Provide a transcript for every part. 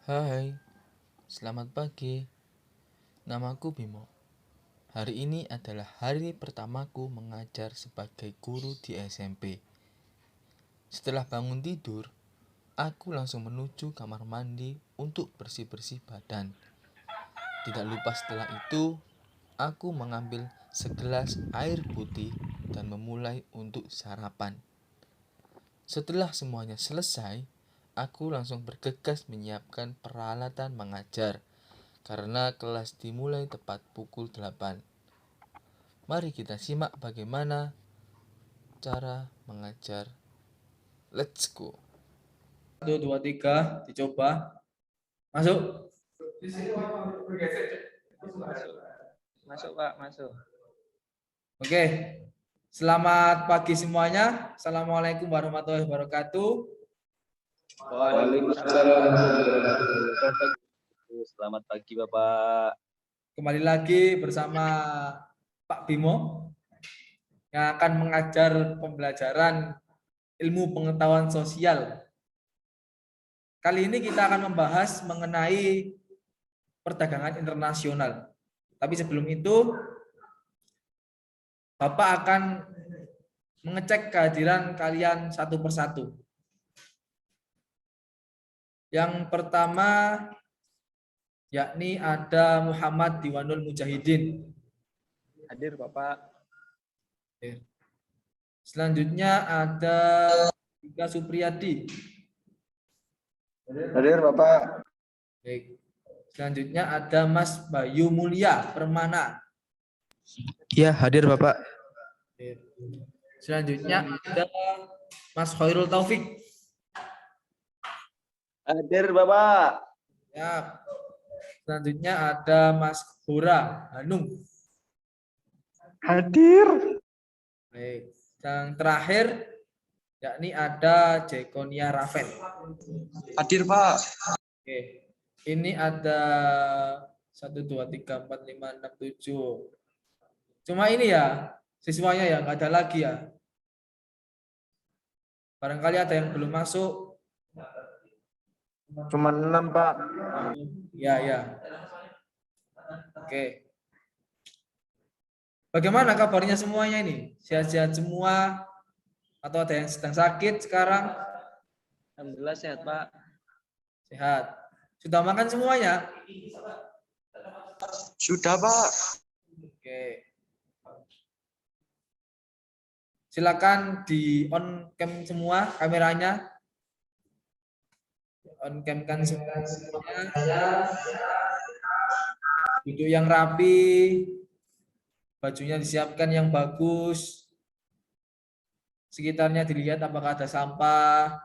Hai, selamat pagi. Namaku Bimo. Hari ini adalah hari pertamaku mengajar sebagai guru di SMP. Setelah bangun tidur, aku langsung menuju kamar mandi untuk bersih-bersih badan. Tidak lupa setelah itu, aku mengambil segelas air putih dan memulai untuk sarapan. Setelah semuanya selesai, aku langsung bergegas menyiapkan peralatan mengajar karena kelas dimulai tepat pukul 8. Mari kita simak bagaimana cara mengajar. Let's go. 1, 2, 3, dicoba. Masuk. Masuk Pak, masuk. Oke. Selamat pagi semuanya. Assalamualaikum warahmatullahi wabarakatuh. Waalaikumsalam warahmatullahi wabarakatuh. Selamat pagi Bapak. Kembali lagi bersama Pak Bimo yang akan mengajar pembelajaran ilmu pengetahuan sosial. Kali ini kita akan membahas mengenai perdagangan internasional. Tapi sebelum itu, Bapak akan mengecek kehadiran kalian satu persatu. Yang pertama yakni ada Muhammad Diwanul Mujahidin. Hadir Bapak. Selanjutnya ada Ika Supriyadi. Hadir Bapak. Baik. Selanjutnya ada Mas Bayu Mulia Permana. Ya, hadir Bapak. Selanjutnya ada Mas Khairul Taufik. Hadir Bapak. Ya. Selanjutnya ada Mas Hura Hanung. Hadir. Baik. Yang terakhir yakni ada Jekonia Raven. Hadir Pak. Oke. Ini ada 1, 2, 3, 4, 5, 6, 7. Cuma ini ya, siswanya ya, nggak ada lagi ya. Barangkali ada yang belum masuk. Cuma 6 Pak. Ya, ya. Oke. Bagaimana kabarnya semuanya ini? Sehat-sehat semua? Atau ada yang sedang sakit sekarang? Alhamdulillah sehat Pak. Sehat. Sudah makan semuanya? Sudah Pak. Oke. Silakan di on cam semua kameranya. On cam kan semuanya. Duduk yang rapi. Bajunya disiapkan yang bagus. Sekitarnya dilihat apakah ada sampah.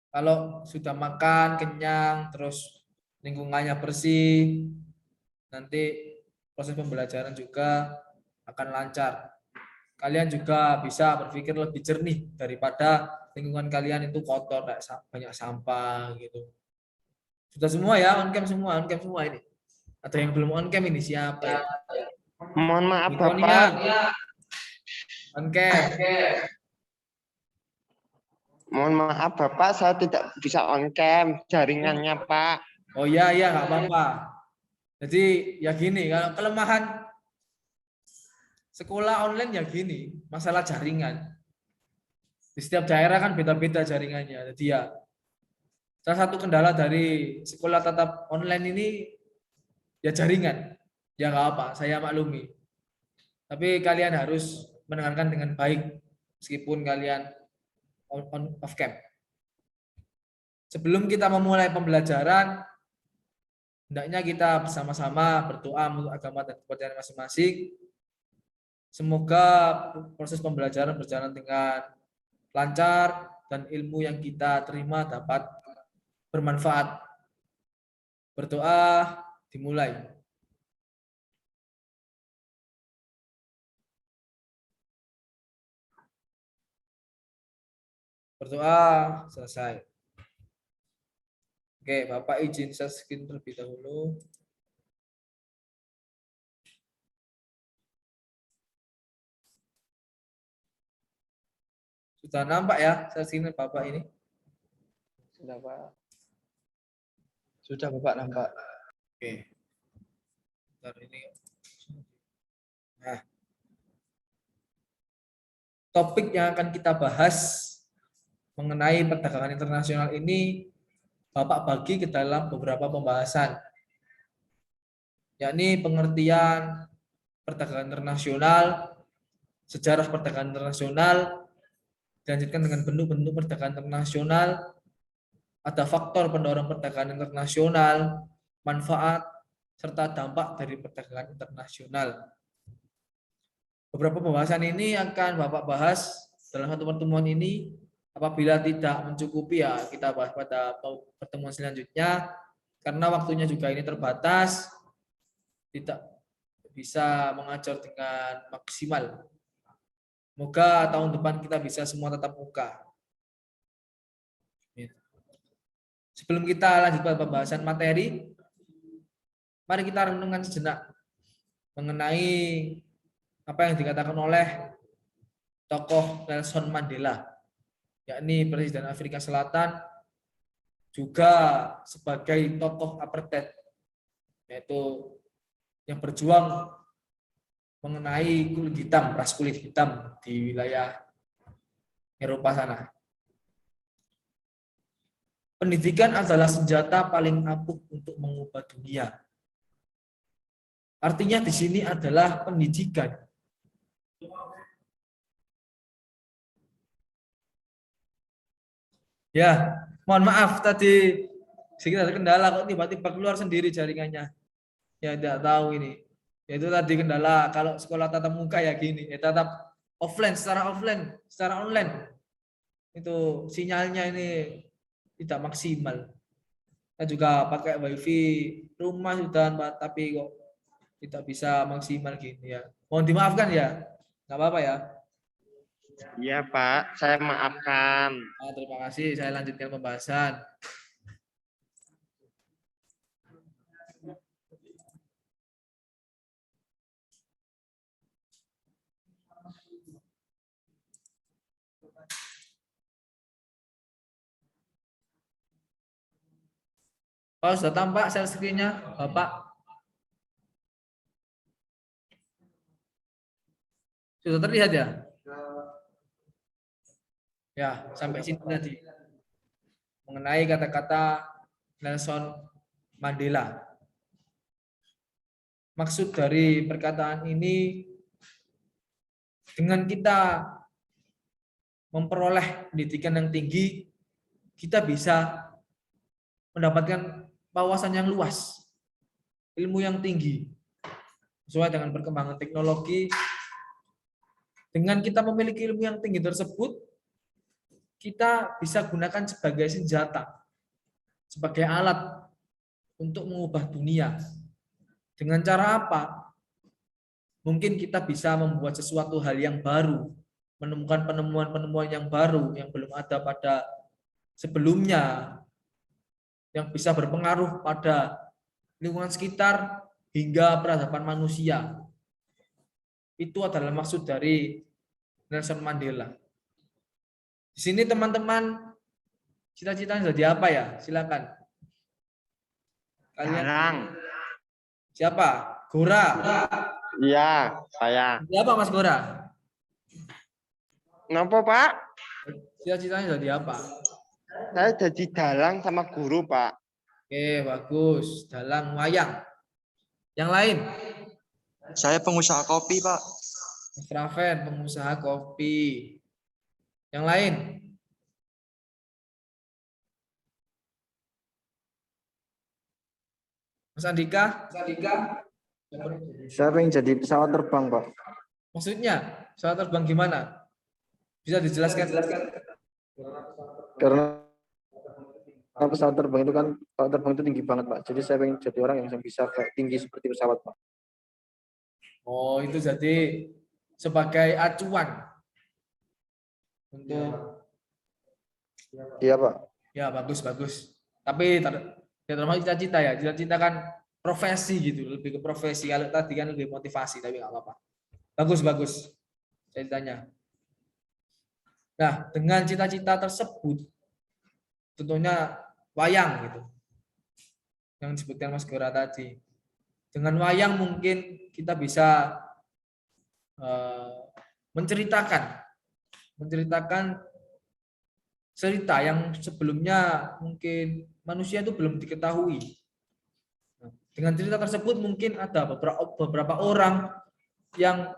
Kalau sudah makan, kenyang, terus lingkungannya bersih, nanti proses pembelajaran juga akan lancar. Kalian juga bisa berpikir lebih jernih daripada lingkungan kalian itu kotor, banyak sampah gitu. Sudah semua ya, on cam semua ini. Atau yang belum on cam ini siapa ya? Mohon maaf Nikonia, Bapak. on cam. Mohon maaf Bapak, saya tidak bisa on cam jaringannya Pak. Oh iya, nggak apa-apa. Jadi ya gini, kalau kelemahan sekolah online ya gini, masalah jaringan. Di setiap daerah kan beda-beda jaringannya. Jadi ya salah satu kendala dari sekolah tatap online ini ya jaringan. Ya nggak apa, saya maklumi. Tapi kalian harus mendengarkan dengan baik meskipun kalian off cam. Sebelum kita memulai pembelajaran, hendaknya kita bersama-sama berdoa untuk agama dan kepercayaan masing-masing. Semoga proses pembelajaran berjalan dengan lancar dan ilmu yang kita terima dapat bermanfaat. Berdoa dimulai. Berdoa selesai. Oke, Bapak izin share screen terlebih dahulu. Sudah nampak ya share screen Bapak ini? Sudah Pak. Sudah Bapak nampak. Oke. Bentar ini. Nah, topik yang akan kita bahas mengenai perdagangan internasional ini Bapak bagi ke dalam beberapa pembahasan, yakni pengertian perdagangan internasional, sejarah perdagangan internasional, dilanjutkan dengan bentuk-bentuk perdagangan internasional, ada faktor pendorong perdagangan internasional, manfaat, serta dampak dari perdagangan internasional. Beberapa pembahasan ini akan Bapak bahas dalam satu pertemuan ini. Apabila tidak mencukupi ya kita bahas pada pertemuan selanjutnya. Karena waktunya juga ini terbatas, tidak bisa mengajar dengan maksimal. Semoga tahun depan kita bisa semua tatap muka. Sebelum kita lanjut pada pembahasan materi, mari kita renungkan sejenak mengenai apa yang dikatakan oleh tokoh Nelson Mandela, yakni Presiden Afrika Selatan, juga sebagai tokoh apartheid, yaitu yang berjuang mengenai kulit hitam, ras kulit hitam di wilayah Eropa sana. Pendidikan adalah senjata paling ampuh untuk mengubah dunia. Artinya di sini adalah pendidikan. Ya, mohon maaf tadi sedikit ada kendala kok tiba-tiba keluar sendiri jaringannya. Ya tidak tahu ini. Yaitu tadi kendala kalau sekolah tatap muka ya gini, ya tatap offline, secara online. Itu sinyalnya ini tidak maksimal. Saya juga pakai wifi rumah sudah, tapi kok tidak bisa maksimal gini ya. Mohon dimaafkan ya. Nggak apa-apa ya. Iya Pak, saya maafkan. Nah, terima kasih. Saya lanjutkan pembahasan. Kalau sudah tampak share screen-nya, Bapak? Sudah terlihat ya? Ya, sampai sini tadi. Mengenai kata-kata Nelson Mandela. Maksud dari perkataan ini, dengan kita memperoleh pendidikan yang tinggi, kita bisa mendapatkan wawasan yang luas, ilmu yang tinggi, sesuai dengan perkembangan teknologi. Dengan kita memiliki ilmu yang tinggi tersebut, kita bisa gunakan sebagai senjata, sebagai alat untuk mengubah dunia. Dengan cara apa? Mungkin kita bisa membuat sesuatu hal yang baru, menemukan penemuan-penemuan yang baru yang belum ada pada sebelumnya, yang bisa berpengaruh pada lingkungan sekitar hingga peradaban manusia. Itu adalah maksud dari Nelson Mandela. Di sini teman-teman cita-citanya jadi apa ya? Silakan. Kalian Dalang. siapa? Gora. Iya, saya. Siapa Mas Gora? Kenapa Pak? Cita-citanya jadi apa? Saya jadi dalang sama guru Pak. Oke, bagus. Dalang wayang. Yang lain? Saya pengusaha kopi, Pak. Mas Raven, pengusaha kopi. Yang lain? Mas Andika? Saya pengen jadi pesawat terbang, Pak. Maksudnya, pesawat terbang gimana? Bisa dijelaskan? Karena pesawat terbang itu kan, pesawat terbang itu tinggi banget, Pak. Jadi saya pengen jadi orang yang bisa kayak tinggi seperti pesawat, Pak. Oh, itu jadi sebagai acuan untuk Iya, Pak. ya bagus. Tapi ya termasuk cita-cita ya. Cita-cita kan profesi gitu, lebih ke profesi. Kalau tadi kan lebih motivasi, tapi nggak apa-apa. Bagus ceritanya. Nah, dengan cita-cita tersebut, tentunya wayang gitu. yang disebutkan Mas Gora tadi. Dengan wayang mungkin kita bisa menceritakan cerita yang sebelumnya mungkin manusia itu belum diketahui. Dengan cerita tersebut mungkin ada beberapa orang yang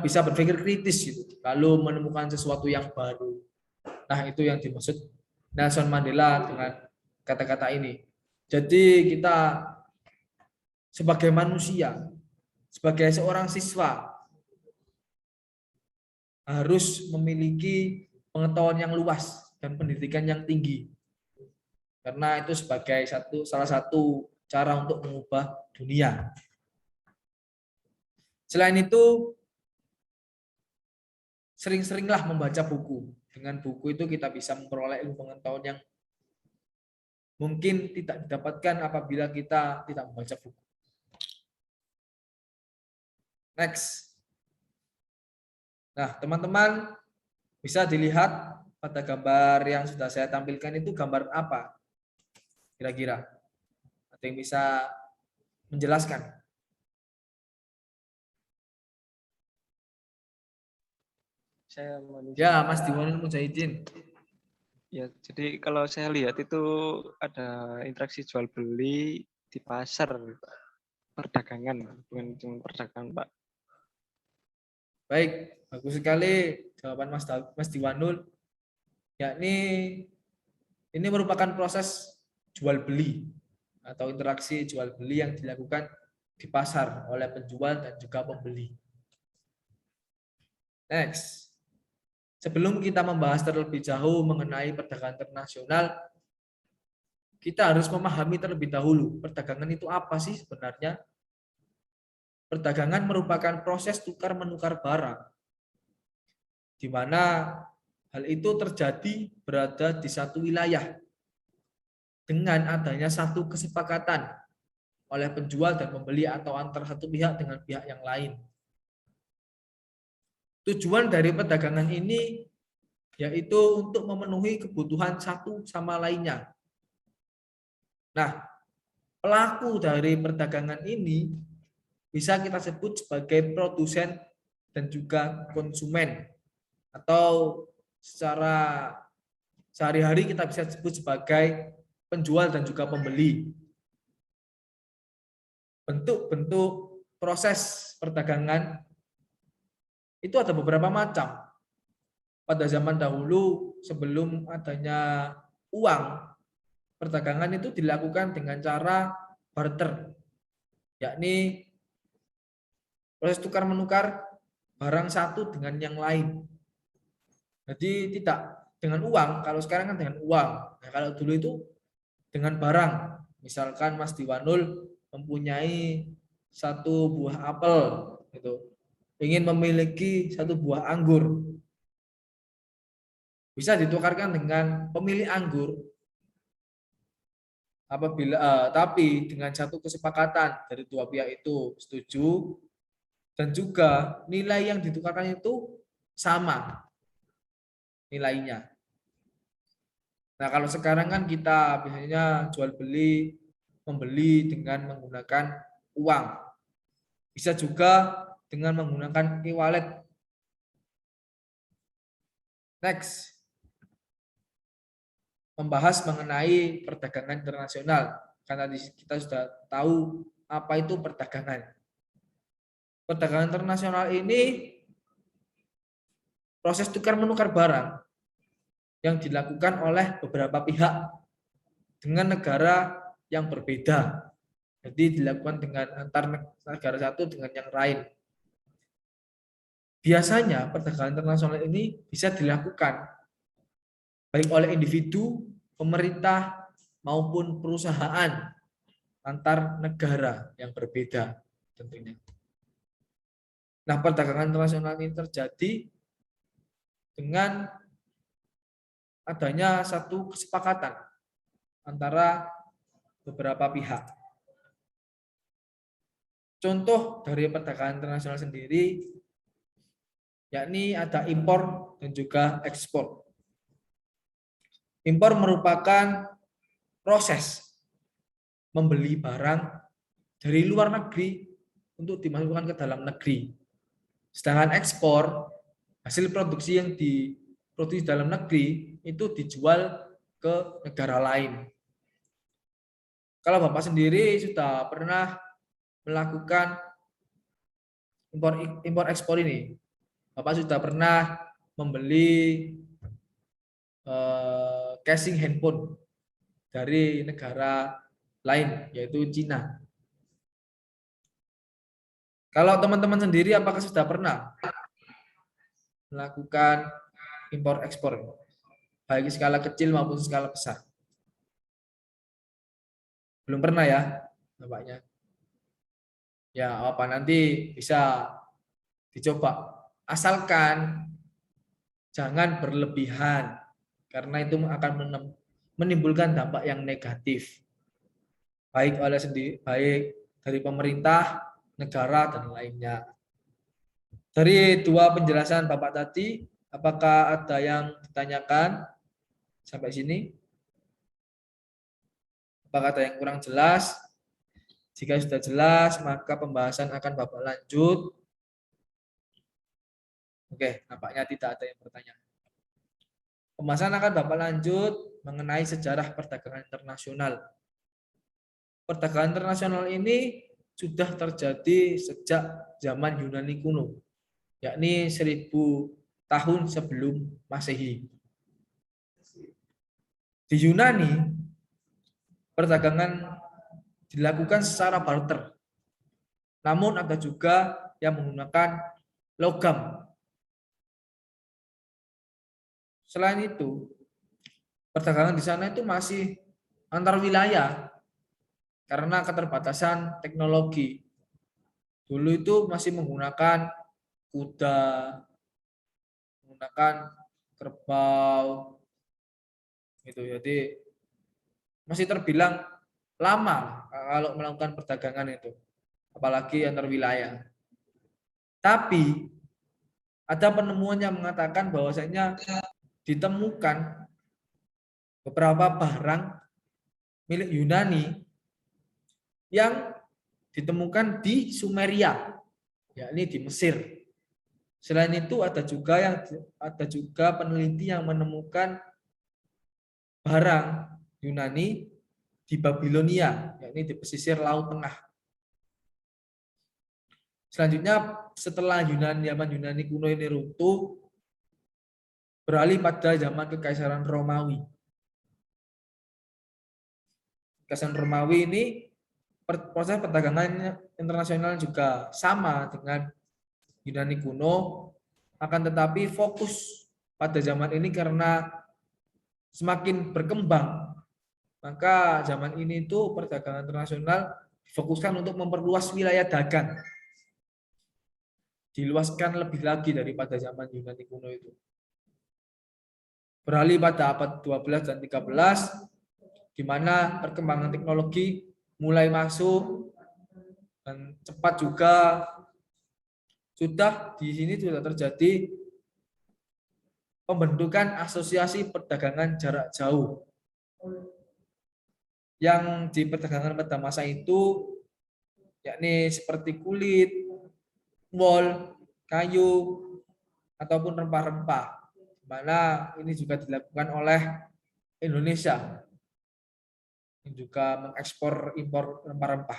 bisa berpikir kritis gitu, lalu menemukan sesuatu yang baru. Nah, itu yang dimaksud Nelson Mandela dengan kata-kata ini. Jadi kita sebagai manusia, sebagai seorang siswa harus memiliki pengetahuan yang luas dan pendidikan yang tinggi. Karena itu sebagai salah satu cara untuk mengubah dunia. Selain itu, sering-seringlah membaca buku. Dengan buku itu kita bisa memperoleh ilmu pengetahuan yang mungkin tidak didapatkan apabila kita tidak membaca buku. Next. Nah, teman-teman bisa dilihat pada gambar yang sudah saya tampilkan itu gambar apa? Kira-kira ada yang bisa menjelaskan? Saya manusia. Ya, Mas Diwanul Mujahidin. Ya, jadi kalau saya lihat itu ada interaksi jual beli di pasar, perdagangan, bukan cuma perdagangan, Pak. Baik, bagus sekali jawaban Mas Diwanul. Yakni ini merupakan proses jual beli atau interaksi jual beli yang dilakukan di pasar oleh penjual dan juga pembeli. Next. Sebelum kita membahas terlebih jauh mengenai perdagangan internasional, kita harus memahami terlebih dahulu perdagangan itu apa sih sebenarnya. Perdagangan merupakan proses tukar-menukar barang, di mana hal itu terjadi berada di satu wilayah dengan adanya satu kesepakatan oleh penjual dan pembeli atau antara satu pihak dengan pihak yang lain. Tujuan dari perdagangan ini yaitu untuk memenuhi kebutuhan satu sama lainnya. Nah, pelaku dari perdagangan ini bisa kita sebut sebagai produsen dan juga konsumen, atau secara sehari-hari kita bisa sebut sebagai penjual dan juga pembeli. Bentuk-bentuk proses perdagangan itu ada beberapa macam. Pada zaman dahulu sebelum adanya uang, perdagangan itu dilakukan dengan cara barter, yakni proses tukar menukar barang satu dengan yang lain. Jadi tidak dengan uang, kalau sekarang kan dengan uang. Nah, kalau dulu itu dengan barang. Misalkan Mas Diwanul mempunyai satu buah apel, gitu, ingin memiliki satu buah anggur, bisa ditukarkan dengan pemilik anggur. Apabila tapi dengan satu kesepakatan dari dua pihak itu setuju dan juga nilai yang ditukarkan itu sama nilainya. Nah, kalau sekarang kan kita biasanya jual beli, membeli dengan menggunakan uang. Bisa juga dengan menggunakan e-wallet. Next. Membahas mengenai perdagangan internasional. Karena kita sudah tahu apa itu perdagangan. Perdagangan internasional ini proses tukar menukar barang yang dilakukan oleh beberapa pihak dengan negara yang berbeda. Jadi dilakukan dengan antar negara satu dengan yang lain. Biasanya perdagangan internasional ini bisa dilakukan baik oleh individu, pemerintah, maupun perusahaan antar negara yang berbeda tentunya. Nah, perdagangan internasional ini terjadi dengan adanya satu kesepakatan antara beberapa pihak. Contoh dari perdagangan internasional sendiri, yakni ada impor dan juga ekspor. Impor merupakan proses membeli barang dari luar negeri untuk dimasukkan ke dalam negeri. Sedangkan ekspor, hasil produksi yang diproduksi dalam negeri itu dijual ke negara lain. Kalau Bapak sendiri sudah pernah melakukan impor ekspor ini, Bapak sudah pernah membeli casing handphone dari negara lain, yaitu Cina. Kalau teman-teman sendiri, apakah sudah pernah melakukan impor ekspor, baik skala kecil maupun skala besar? Belum pernah ya, Bapaknya? Ya, apa nanti bisa dicoba. Asalkan jangan berlebihan, karena itu akan menimbulkan dampak yang negatif, baik oleh sendiri, baik dari pemerintah, negara, dan lainnya. Dari dua penjelasan Bapak tadi, apakah ada yang ditanyakan sampai sini? Apakah ada yang kurang jelas? Jika sudah jelas, maka pembahasan akan Bapak lanjut. Oke, nampaknya tidak ada yang bertanya. Pembahasan akan Bapak lanjut mengenai sejarah perdagangan internasional. Perdagangan internasional ini sudah terjadi sejak zaman Yunani kuno, yakni 1000 tahun sebelum Masehi. Di Yunani, perdagangan dilakukan secara barter. Namun ada juga yang menggunakan logam. Selain itu, perdagangan di sana itu masih antar wilayah karena keterbatasan teknologi. Dulu itu masih menggunakan kuda, menggunakan kerbau, gitu. Jadi masih terbilang lama kalau melakukan perdagangan itu, apalagi antar wilayah. Tapi ada penemuan yang mengatakan bahwasanya ditemukan beberapa barang milik Yunani yang ditemukan di Sumeria, yakni di Mesir. Selain itu ada juga peneliti yang menemukan barang Yunani di Babilonia, yakni di pesisir Laut Tengah. Selanjutnya, setelah zaman Yunani kuno ini runtuh, beralih pada zaman Kekaisaran Romawi. Kekaisaran Romawi ini proses perdagangan internasional juga sama dengan Yunani kuno, akan tetapi fokus pada zaman ini karena semakin berkembang, maka zaman ini itu perdagangan internasional difokuskan untuk memperluas wilayah dagang, diluaskan lebih lagi daripada zaman Yunani kuno itu. Beralih pada abad 12 dan 13, di mana perkembangan teknologi mulai masuk dan cepat juga. Sudah di sini sudah terjadi pembentukan asosiasi perdagangan jarak jauh. Yang di perdagangan pada masa itu yakni seperti kulit, wol, kayu, ataupun rempah-rempah. Mana ini juga dilakukan oleh Indonesia yang juga mengekspor impor rempah-rempah,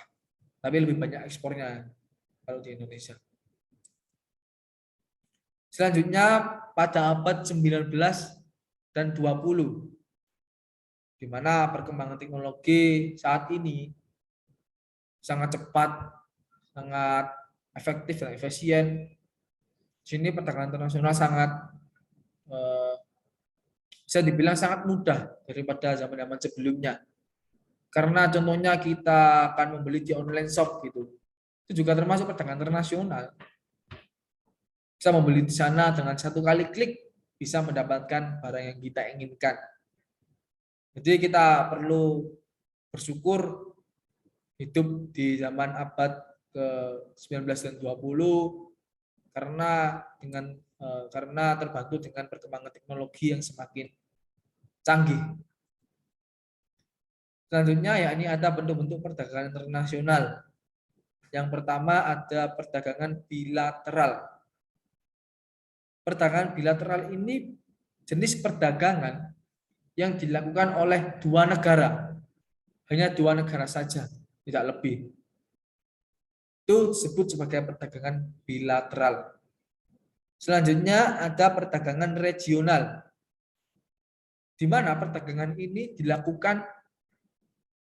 tapi lebih banyak ekspornya kalau di Indonesia. Selanjutnya pada abad 19 dan 20, di mana perkembangan teknologi saat ini sangat cepat, sangat efektif dan efisien. Di sini perdagangan internasional sangat bisa dibilang sangat mudah daripada zaman-zaman sebelumnya. Karena contohnya kita akan membeli di online shop gitu. Itu juga termasuk perdagangan internasional. Bisa membeli di sana dengan satu kali klik bisa mendapatkan barang yang kita inginkan. Jadi kita perlu bersyukur hidup di zaman abad ke-19 dan 20 karena terbantu dengan perkembangan teknologi yang semakin canggih. Selanjutnya yakni ada bentuk-bentuk perdagangan internasional. Yang pertama ada perdagangan bilateral. Perdagangan bilateral ini jenis perdagangan yang dilakukan oleh dua negara. Hanya dua negara saja, tidak lebih. Itu disebut sebagai perdagangan bilateral. Selanjutnya ada perdagangan regional, di mana perdagangan ini dilakukan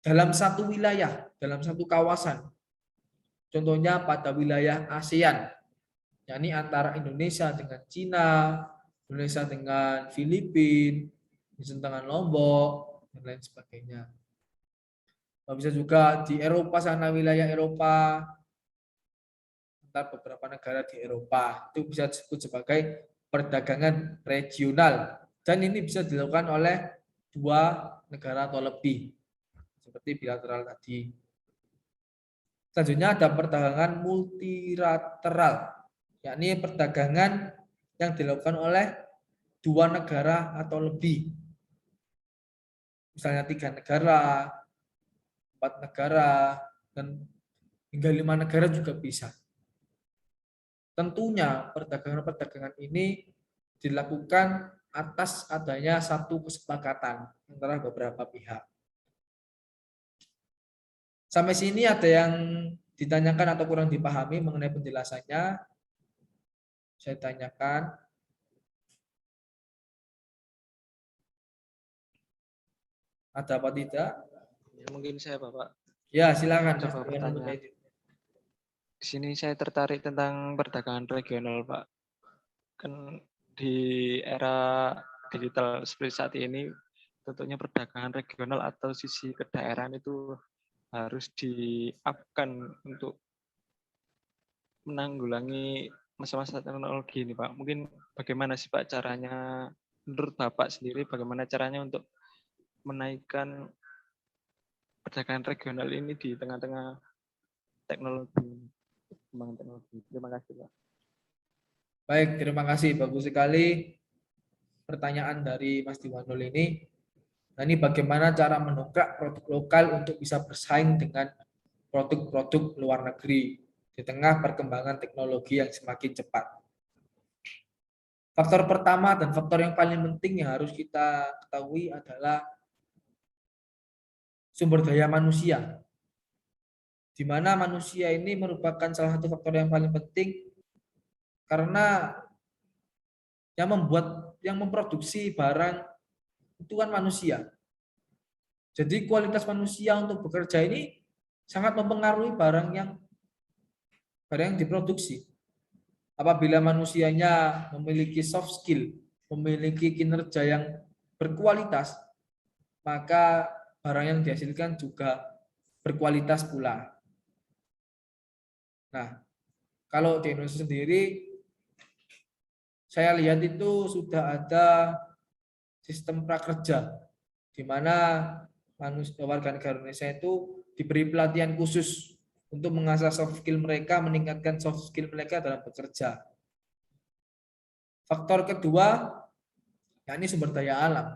dalam satu wilayah, dalam satu kawasan. Contohnya pada wilayah ASEAN, yakni antara Indonesia dengan Cina, Indonesia dengan Filipina, Indonesia dengan Lombok, dan lain sebagainya. Bisa juga di Eropa sana, wilayah Eropa, antar beberapa negara di Eropa, itu bisa disebut sebagai perdagangan regional. Dan ini bisa dilakukan oleh dua negara atau lebih, seperti bilateral tadi. Selanjutnya ada perdagangan multilateral, yakni perdagangan yang dilakukan oleh dua negara atau lebih. Misalnya 3 negara, 4 negara, dan hingga 5 negara juga bisa. Tentunya perdagangan-perdagangan ini dilakukan atas adanya satu kesepakatan antara beberapa pihak. Sampai sini ada yang ditanyakan atau kurang dipahami mengenai penjelasannya? Saya tanyakan. Ada apa tidak? Ya, mungkin saya Bapak Ya, silakan. coba bertanya. Di sini saya tertarik tentang perdagangan regional, Pak. Kan di era digital seperti saat ini, tentunya perdagangan regional atau sisi kedaerahan itu harus di-up-kan untuk menanggulangi masa-masa teknologi ini, Pak. Mungkin bagaimana sih Pak caranya, menurut Bapak sendiri, bagaimana caranya untuk menaikkan perdagangan regional ini di tengah-tengah teknologi, perkembangan teknologi. Terima kasih, Pak. Baik, terima kasih. Bagus sekali pertanyaan dari Mas Diwanul ini. Nah, ini bagaimana cara mendongkrak produk lokal untuk bisa bersaing dengan produk-produk luar negeri di tengah perkembangan teknologi yang semakin cepat. Faktor pertama dan faktor yang paling penting yang harus kita ketahui adalah sumber daya manusia, di mana manusia ini merupakan salah satu faktor yang paling penting karena yang memproduksi barang itu kan manusia. Jadi kualitas manusia untuk bekerja ini sangat mempengaruhi barang yang diproduksi. Apabila manusianya memiliki soft skill, memiliki kinerja yang berkualitas, maka barang yang dihasilkan juga berkualitas pula. Nah, kalau di Indonesia sendiri, saya lihat itu sudah ada sistem prakerja, di mana warga negara Indonesia itu diberi pelatihan khusus untuk mengasah soft skill mereka, meningkatkan soft skill mereka dalam bekerja. Faktor kedua, yakni sumber daya alam.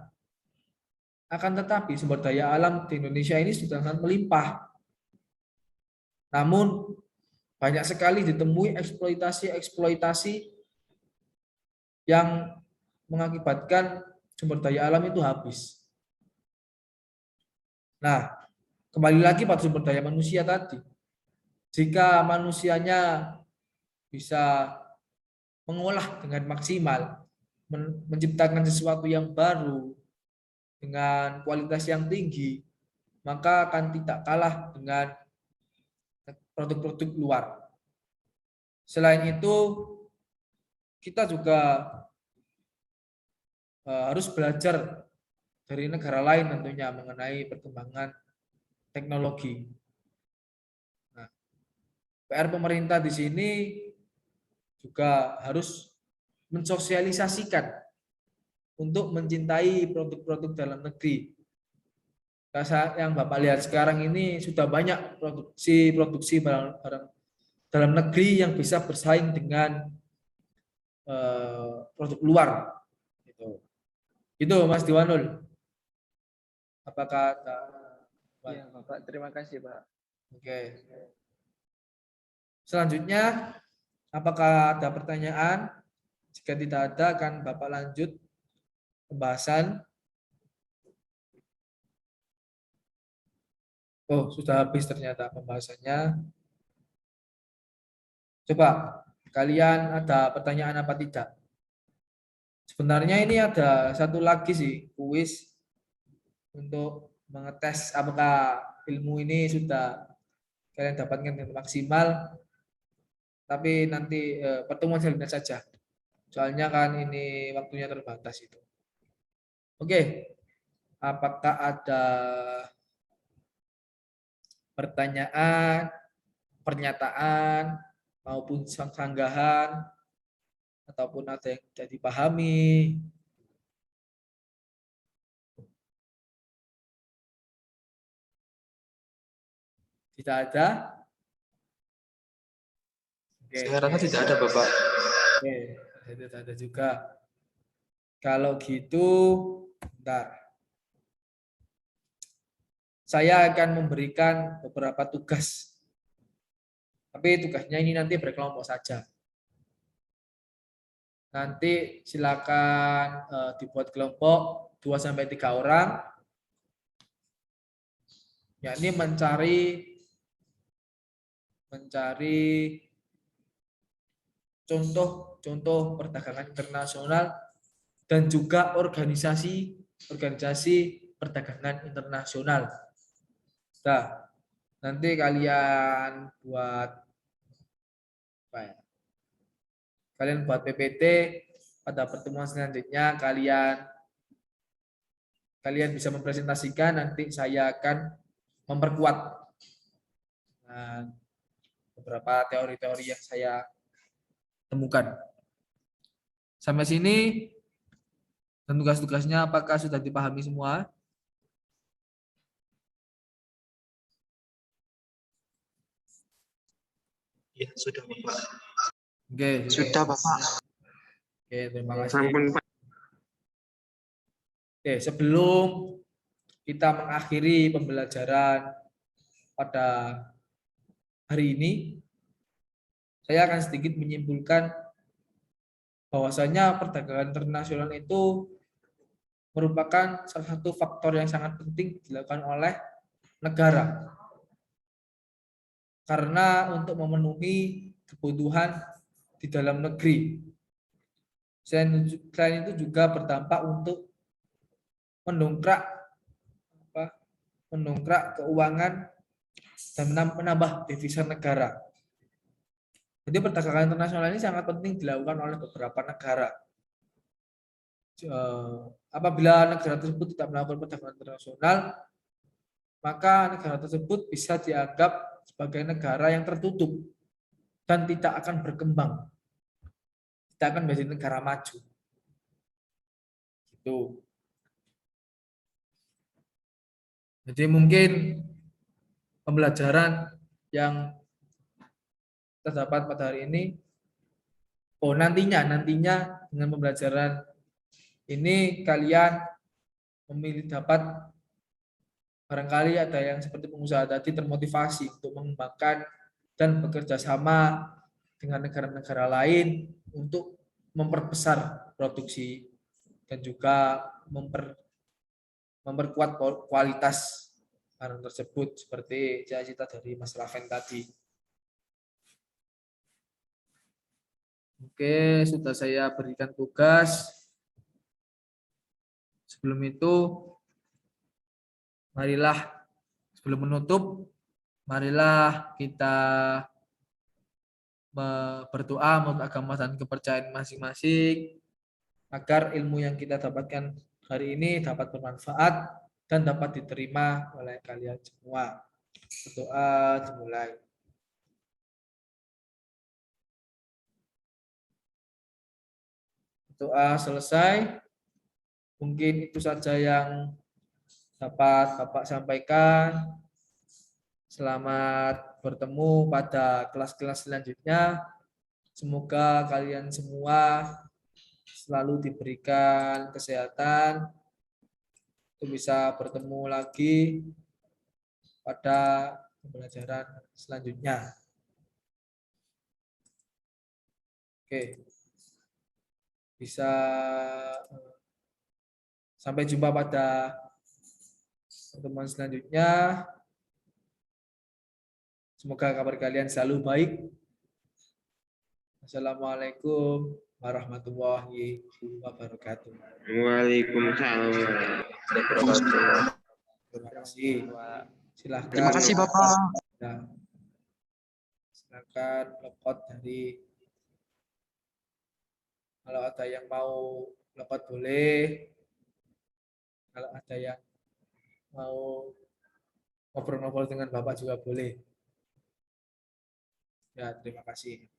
Akan tetapi sumber daya alam di Indonesia ini sudah sangat melimpah. Namun banyak sekali ditemui eksploitasi yang mengakibatkan sumber daya alam itu habis. Nah, kembali lagi pada sumber daya manusia tadi. Jika manusianya bisa mengolah dengan maksimal, menciptakan sesuatu yang baru dengan kualitas yang tinggi, maka akan tidak kalah dengan produk-produk luar. Selain itu, kita juga harus belajar dari negara lain tentunya mengenai perkembangan teknologi. Nah, PR pemerintah di sini juga harus mensosialisasikan untuk mencintai produk-produk dalam negeri. Yang Bapak lihat sekarang ini sudah banyak produksi barang dalam negeri yang bisa bersaing dengan produk luar. Itu Mas Diwanul. Apakah Iya, Bapak. Terima kasih, Pak. Oke. Selanjutnya, apakah ada pertanyaan? Jika tidak ada, akan Bapak lanjut pembahasan. Oh, sudah habis ternyata pembahasannya. Coba, kalian ada pertanyaan apa tidak? Sebenarnya ini ada satu lagi sih, kuis untuk mengetes apakah ilmu ini sudah kalian dapatkan dengan maksimal. Tapi nanti pertemuan selanjutnya saja. Soalnya kan ini waktunya terbatas itu. Oke, apakah ada pertanyaan, pernyataan, maupun sanggahan, ataupun ada yang tidak dipahami? Tidak ada? Oke, Saya rasa tidak ada, Bapak. oke, tidak ada juga. Kalau gitu, bentar. Saya akan memberikan beberapa tugas. Tapi tugasnya ini nanti berkelompok saja. Nanti silakan dibuat kelompok 2-3 orang. Yakni mencari contoh perdagangan internasional dan juga organisasi perdagangan internasional. Nah, nanti kalian buat apa ya? Kalian buat PPT, pada pertemuan selanjutnya kalian bisa mempresentasikan, nanti saya akan memperkuat beberapa teori-teori yang saya temukan. Sampai sini dan tugas-tugasnya apakah sudah dipahami semua? Ya, sudah, Bapak. Oke, Sudah, Bapak. Oke, terima kasih. Sampun, Pak. Oke, sebelum kita mengakhiri pembelajaran pada hari ini, saya akan sedikit menyimpulkan bahwasanya perdagangan internasional itu merupakan salah satu faktor yang sangat penting dilakukan oleh negara. Karena untuk memenuhi kebutuhan di dalam negeri. Selain itu juga berdampak untuk mendongkrak keuangan dan menambah devisa negara. Jadi perdagangan internasional ini sangat penting dilakukan oleh beberapa negara. Apabila negara tersebut tidak melakukan perdagangan internasional, maka negara tersebut bisa dianggap sebagai negara yang tertutup dan tidak akan berkembang. Tidak akan menjadi negara maju. Gitu. Jadi mungkin pembelajaran yang terdapat pada hari ini, nantinya dengan pembelajaran ini kalian memilih dapat barangkali ada yang seperti pengusaha tadi termotivasi untuk mengembangkan dan bekerja sama dengan negara-negara lain untuk memperbesar produksi dan juga memperkuat kualitas barang tersebut seperti cita-cita dari Mas Raven tadi. Oke, sudah saya berikan tugas. Sebelum itu, marilah sebelum menutup, marilah kita berdoa menurut agama dan kepercayaan masing-masing agar ilmu yang kita dapatkan hari ini dapat bermanfaat dan dapat diterima oleh kalian semua. Berdoa dimulai. Doa selesai. Mungkin itu saja yang dapat Bapak sampaikan. Selamat bertemu pada kelas-kelas selanjutnya. Semoga kalian semua selalu diberikan kesehatan untuk bisa bertemu lagi pada pembelajaran selanjutnya. Oke. Bisa sampai jumpa pada pertemuan selanjutnya. Semoga kabar kalian selalu baik. Assalamualaikum warahmatullahi wabarakatuh. Waalaikumsalam. Terima kasih. Silahkan. Terima kasih Bapak. Ya. Silakan lokot dari, kalau ada yang mau lokot boleh, kalau ada yang mau ngobrol-ngobrol dengan Bapak juga boleh. Ya, terima kasih.